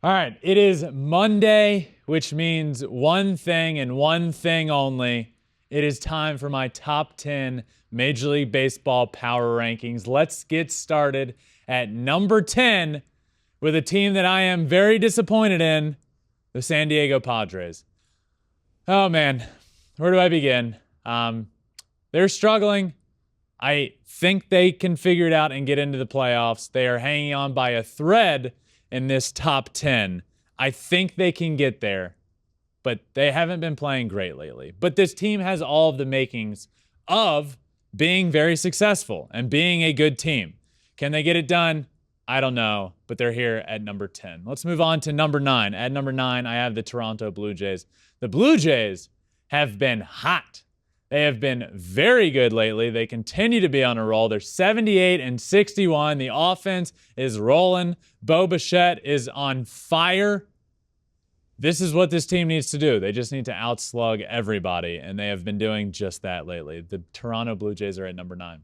All right, it is Monday, which means one thing and one thing only. It is time for my top 10 Major League Baseball power rankings. Let's get started at number 10 with a team that I am very disappointed in, the San Diego Padres. Oh man, where do I begin? They're struggling. I think they can figure it out and get into the playoffs. They are hanging on by a thread in this top 10. I think they can get there, but they haven't been playing great lately. But this team has all of the makings of being very successful and being a good team. Can they get it done? I don't know, but they're here at number 10. Let's move on to number 9. At number 9, I have the Toronto Blue Jays. The Blue Jays have been hot. They have been very good lately. They continue to be on a roll. They're 78-61. The offense is rolling. Bo Bichette is on fire. This is what this team needs to do. They just need to outslug everybody, and they have been doing just that lately. The Toronto Blue Jays are at number 9.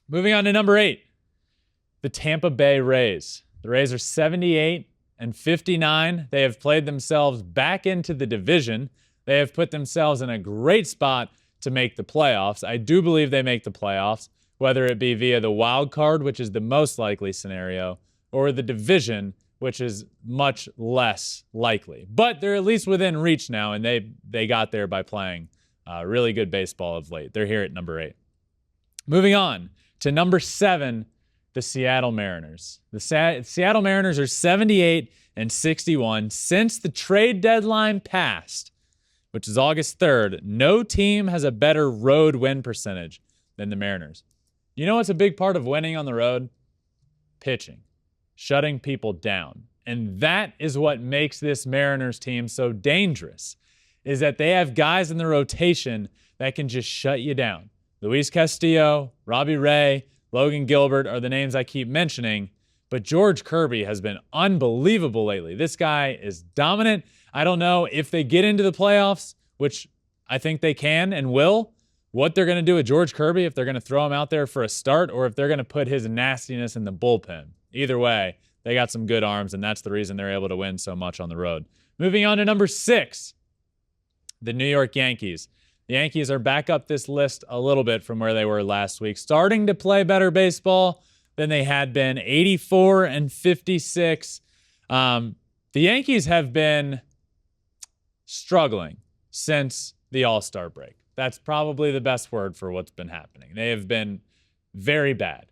Moving on to number 8, the Tampa Bay Rays. The Rays are 78-59. They have played themselves back into the division. They have put themselves in a great spot to make the playoffs. I do believe they make the playoffs, whether it be via the wild card, which is the most likely scenario, or the division, which is much less likely. But they're at least within reach now, and they got there by playing really good baseball of late. They're here at number 8. Moving on to number 7, the Seattle Mariners. The Seattle Mariners are 78-61. Since the trade deadline passed, which is August 3rd, no team has a better road win percentage than the Mariners. You know what's a big part of winning on the road? Pitching. Shutting people down. And that is what makes this Mariners team so dangerous, is that they have guys in the rotation that can just shut you down. Luis Castillo, Robbie Ray, Logan Gilbert are the names I keep mentioning, but George Kirby has been unbelievable lately. This guy is dominant. I don't know if they get into the playoffs, which I think they can and will, what they're going to do with George Kirby, if they're going to throw him out there for a start or if they're going to put his nastiness in the bullpen. Either way, they got some good arms, and that's the reason they're able to win so much on the road. Moving on to number 6, the New York Yankees. The Yankees are back up this list a little bit from where they were last week, starting to play better baseball than they had been, 84-56. The Yankees have been struggling since the All-Star break. That's probably the best word for what's been happening. They have been very bad.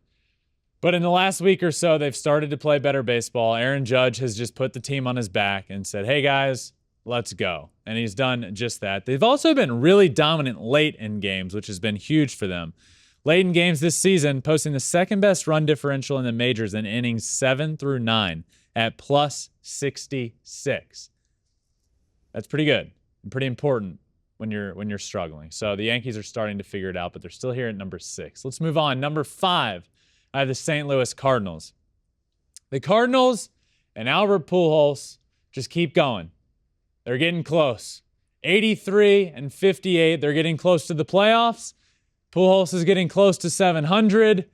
But in the last week or so, they've started to play better baseball. Aaron Judge has just put the team on his back and said, hey guys, let's go. And he's done just that. They've also been really dominant late in games, which has been huge for them. Late in games this season, posting the second best run differential in the majors in innings 7 through 9 at plus 66. That's pretty good and pretty important when you're struggling. So the Yankees are starting to figure it out, but they're still here at number 6. Let's move on. Number 5, I have the St. Louis Cardinals. The Cardinals and Albert Pujols just keep going. They're getting close. 83-58. They're getting close to the playoffs. Pujols is getting close to 700.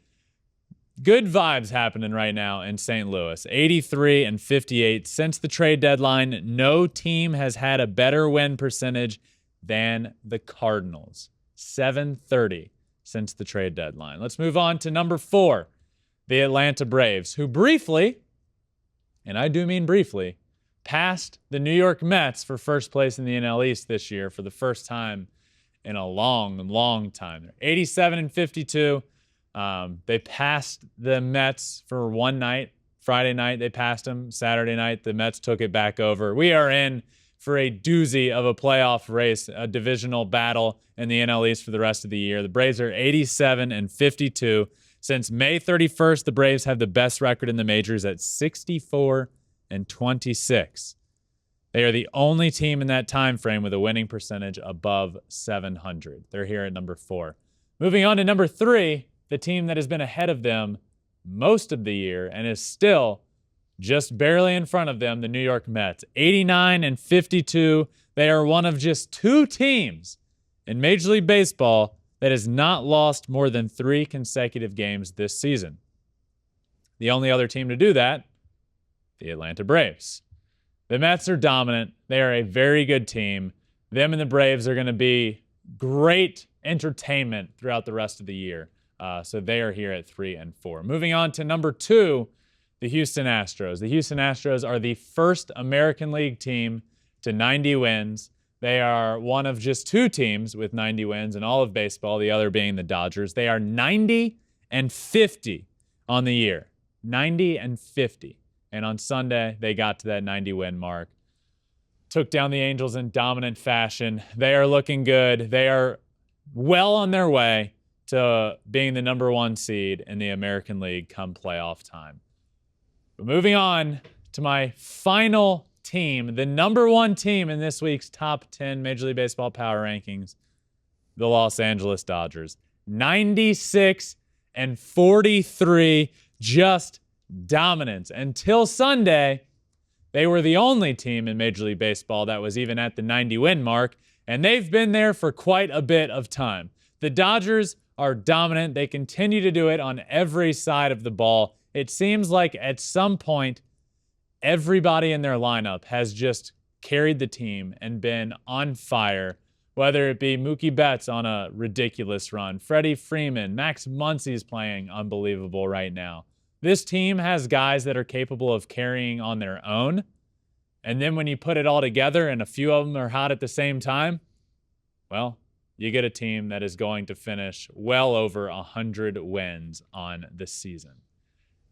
Good vibes happening right now in St. Louis. 83-58. Since the trade deadline, no team has had a better win percentage than the Cardinals. 730 since the trade deadline. Let's move on to number 4, the Atlanta Braves, who briefly, and I do mean briefly, passed the New York Mets for first place in the NL East this year for the first time in a long, long time. They're 87-52. They passed the Mets for one night. Friday night, they passed them. Saturday night, the Mets took it back over. We are in for a doozy of a playoff race, a divisional battle in the NL East for the rest of the year. The Braves are 87-52. Since May 31st, the Braves have the best record in the majors at 64-26. They are the only team in that time frame with a winning percentage above 700. They're here at number 4. Moving on to number 3, the team that has been ahead of them most of the year and is still just barely in front of them, the New York Mets. 89-52. They are one of just 2 teams in Major League Baseball that has not lost more than 3 consecutive games this season. The only other team to do that, the Atlanta Braves. The Mets are dominant. They are a very good team. Them and the Braves are going to be great entertainment throughout the rest of the year. So they are here at 3-4. Moving on to number 2, the Houston Astros. The Houston Astros are the first American League team to 90 wins. They are one of just 2 teams with 90 wins in all of baseball, the other being the Dodgers. They are 90-50 on the year. 90-50. And on Sunday, they got to that 90-win mark. Took down the Angels in dominant fashion. They are looking good. They are well on their way to being the number 1 seed in the American League come playoff time. But moving on to my final team, the number 1 team in this week's top 10 Major League Baseball Power Rankings, the Los Angeles Dodgers. 96-43, just dominance. Until Sunday, they were the only team in Major League Baseball that was even at the 90-win mark, and they've been there for quite a bit of time. The Dodgers are dominant. They continue to do it on every side of the ball. It seems like at some point, everybody in their lineup has just carried the team and been on fire, whether it be Mookie Betts on a ridiculous run, Freddie Freeman, Max Muncy's playing unbelievable right now. This team has guys that are capable of carrying on their own. And then when you put it all together and a few of them are hot at the same time, well, you get a team that is going to finish well over 100 wins on the season.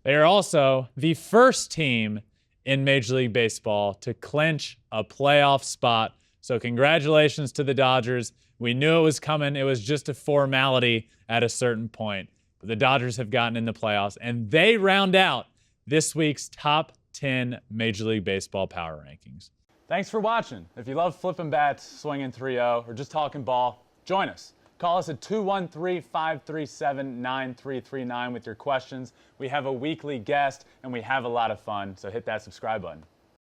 They are also the first team in Major League Baseball to clinch a playoff spot. So congratulations to the Dodgers. We knew it was coming. It was just a formality at a certain point. But the Dodgers have gotten in the playoffs, and they round out this week's top 10 Major League Baseball Power Rankings. Thanks for watching. If you love flipping bats, swinging 3-0, or just talking ball, join us. Call us at 213-537-9339 with your questions. We have a weekly guest, and we have a lot of fun, so hit that subscribe button.